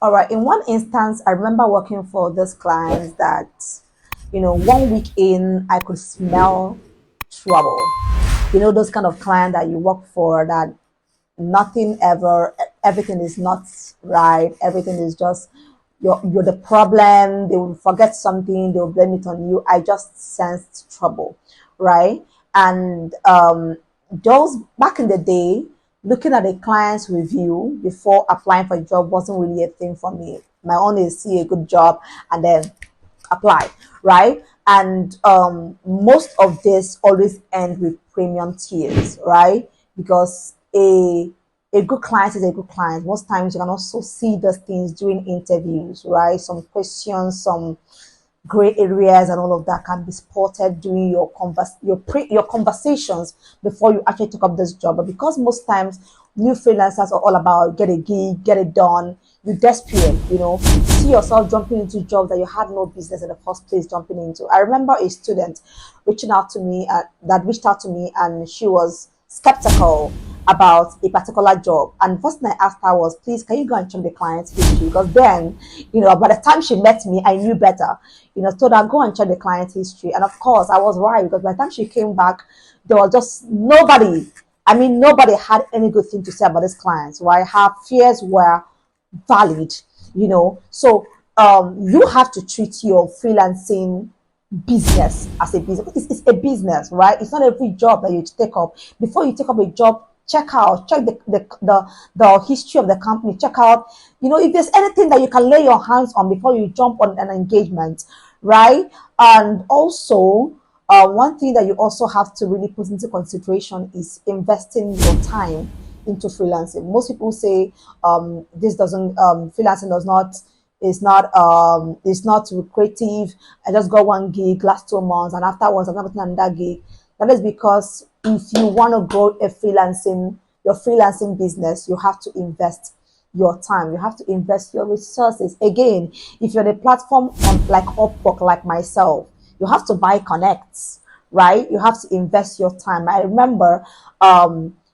All right. In one instance, I remember working for this client that, 1 week in, I could smell trouble. Those kind of client that you work for that nothing ever, everything is not right. Everything is just, you're the problem. They will forget something. They will blame it on you. I just sensed trouble, right? And those back in the day, looking at a client's review before applying for a job wasn't really a thing for me. My own is see a good job and then apply, right? And most of this always end with premium tiers, right? Because a good client is a good client. Most times you can also see those things during interviews, right? Some questions, some gray areas and all of that can be spotted during your conversations before you actually take up this job. But because most times new freelancers are all about get a gig, get it done, you desperate, see yourself jumping into jobs that you had no business in the first place jumping into. I remember a student that reached out to me, and she was skeptical about a particular job. And first thing I asked her was, please, can you go and check the client's history? Because then, by the time she met me, I knew better. Told her, go and check the client's history. And of course, I was right, because by the time she came back, there was just nobody. I mean, nobody had any good thing to say about this client. Right? Her fears were valid, So you have to treat your freelancing business as a business. It's a business, right? It's not every job that you take up. Before you take up a job, check the history of the company. Check out, if there's anything that you can lay your hands on before you jump on an engagement, right? And also, one thing that you also have to really put into consideration is investing your time into freelancing. Most people say this doesn't freelancing does not is not lucrative. I just got one gig last 2 months, and afterwards I'm not getting another gig. That is because if you want to grow your freelancing business, you have to invest your time. You have to invest your resources. Again, if you're on a platform like Upwork, like myself, you have to buy connects, right? You have to invest your time. I remember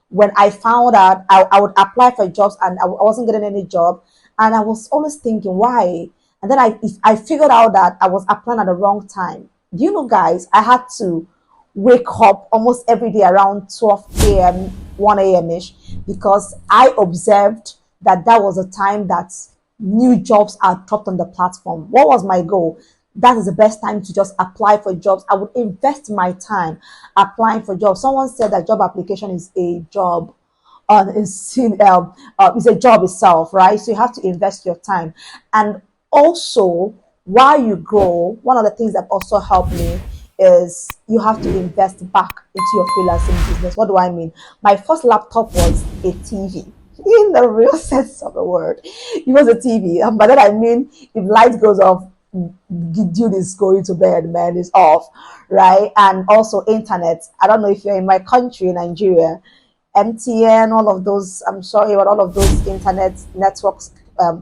when I found out I would apply for jobs and I wasn't getting any job, and I was always thinking why. And then I figured out that I was applying at the wrong time. Do you know, guys, I had to wake up almost every day around 12 a.m., 1 a.m. ish, because I observed that was a time that new jobs are dropped on the platform. What was my goal? That is the best time to just apply for jobs. I would invest my time applying for jobs. Someone said that job application is a job is a job itself, right? So you have to invest your time. And also, while you grow, one of the things that also helped me is you have to invest back into your freelancing business. What do I mean? My first laptop was a TV. In the real sense of the word, it was a TV. And by that I mean, if light goes off, dude is going to bed, man, is off, right? And also internet. I don't know if you're in my country, Nigeria, MTN, all of those, I'm sorry, but all of those internet networks,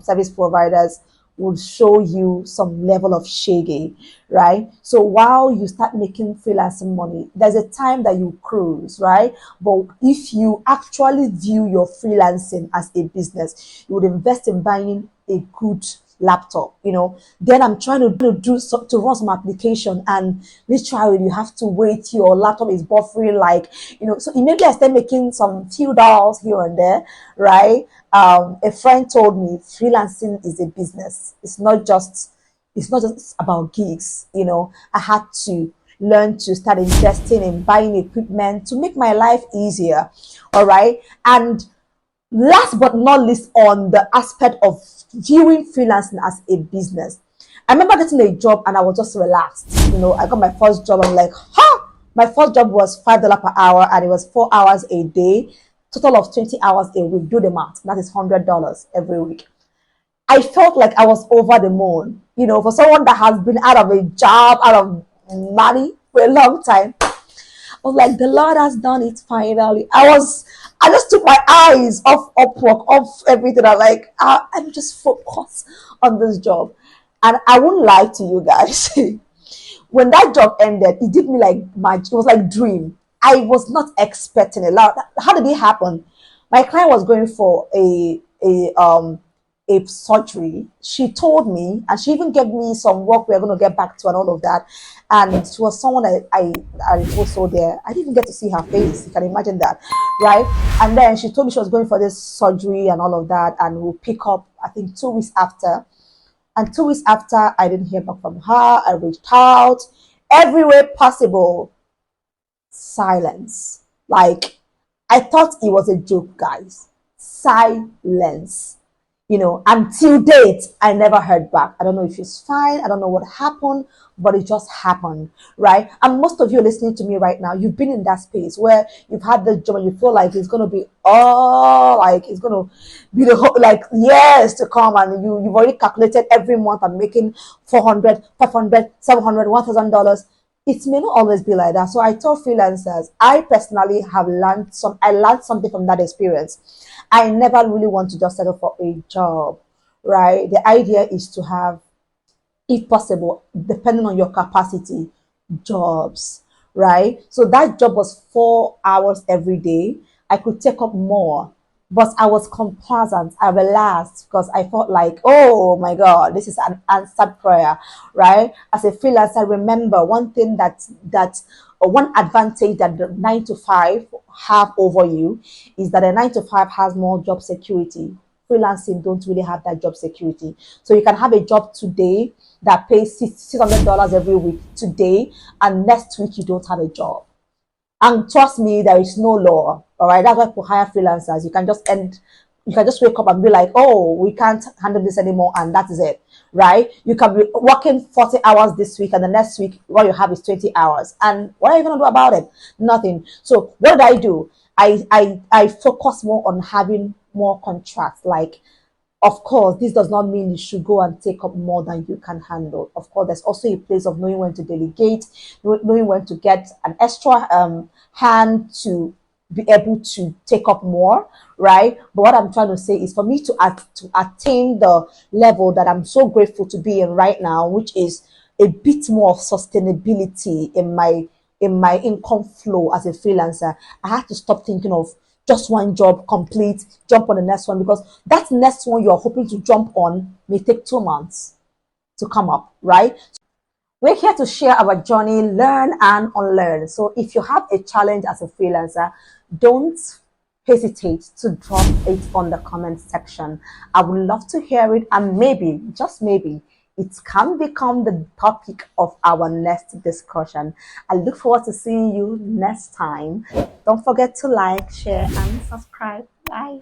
service providers will show you some level of shaggy, right? So while you start making freelancing money, there's a time that you cruise, right? But if you actually view your freelancing as a business, you would invest in buying a good laptop, then I'm trying to to run some application, and literally you have to wait, your laptop is buffering, like, so immediately I start making some few dollars here and there, right? A friend told me freelancing is a business. It's not just about gigs. I had to learn to start investing in buying equipment to make my life easier. All right. And last but not least, on the aspect of viewing freelancing as a business, I remember getting a job and I was just relaxed. I got my first job. I'm like, my first job was $5 per hour, and it was 4 hours a day, total of 20 hours a week. Do the math. That is $100 every week. I felt like I was over the moon. For someone that has been out of a job, out of money for a long time, I was like, the Lord has done it finally. I just took my eyes off Upwork, off everything. I'm like, I'm just focus on this job. And I won't lie to you guys. When that job ended, it did me like magic. It was like dream. I was not expecting it. How did it happen? My client was going for a surgery. She told me, and she even gave me some work we're going to get back to and all of that. And she was someone I also there. I didn't even get to see her face. You can imagine that, right? And then she told me she was going for this surgery and all of that, and we'll pick up, I think, 2 weeks after. And 2 weeks after, I didn't hear back from her. I reached out every way possible. Silence. Like, I thought it was a joke, guys. Silence. Until date, I never heard back. I don't know if she's fine. I don't know what happened, but it just happened, right? And most of you listening to me right now, you've been in that space where you've had the job and you feel like it's going to be like it's going to be the whole, like, years to come, and you've already calculated every month I'm making 400, 500, 700, $1,000. It may not always be like that. So I told freelancers, I personally I learned something from that experience. I never really want to just settle for a job, right? The idea is to have, if possible, depending on your capacity, jobs, right? So that job was 4 hours every day. I could take up more, but I was complacent. I relaxed because I felt like, oh my God, this is an answered prayer, right? As a freelancer, remember one thing one advantage that the 9 to 5 have over you is that a 9 to 5 has more job security. Freelancing don't really have that job security. So you can have a job today that pays $600 every week today, and next week you don't have a job. And trust me, there is no law. All right. That's why for hire freelancers, you can just wake up and be like, oh, we can't handle this anymore, and that is it. Right? You can be working 40 hours this week, and the next week what you have is 20 hours. And what are you gonna do about it? Nothing. So what did I do? I focus more on having more contracts. Like, of course, this does not mean you should go and take up more than you can handle. Of course, there's also a place of knowing when to delegate, knowing when to get an extra hand to be able to take up more, right? But what I'm trying to say is for me to attain the level that I'm so grateful to be in right now, which is a bit more of sustainability in my income flow as a freelancer, I had to stop thinking of just one job, complete, jump on the next one, because that next one you're hoping to jump on may take 2 months to come up, right? We're here to share our journey, learn and unlearn. So if you have a challenge as a freelancer, don't hesitate to drop it on the comment section. I would love to hear it, and maybe, just maybe, it can become the topic of our next discussion. I look forward to seeing you next time. Don't forget to like, share, and subscribe. Bye.